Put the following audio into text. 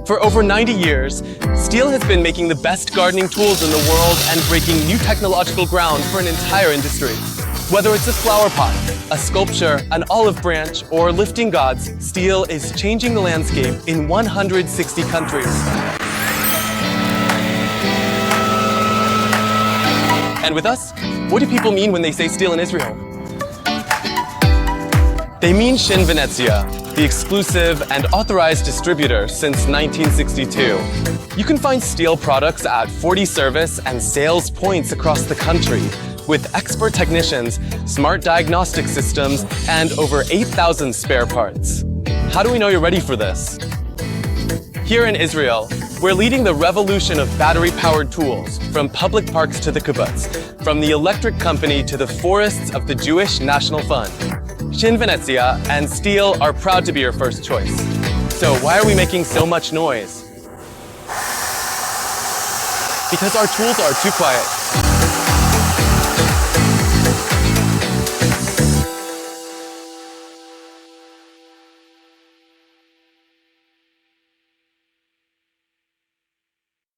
For over 90 years, STIHL has been making the best gardening tools in the world and breaking new technological ground for an entire industry. Whether it's a flower pot, a sculpture, an olive branch, or lifting gods, STIHL is changing the landscape in 160 countries. And with us, what do people mean when they say STIHL in Israel? They mean sh.ונציה, the exclusive and authorized distributor since 1962. You can find STIHL products at 40 service and sales points across the country, with expert technicians, smart diagnostic systems, and over 8,000 spare parts. How do we know you're ready for this? Here in Israel, we're leading the revolution of battery-powered tools, from public parks to the kibbutz, from the electric company to the forests of the Jewish National Fund. sh.ונציה and STIHL are proud to be your first choice. So why are we making so much noise? Because our tools are too quiet.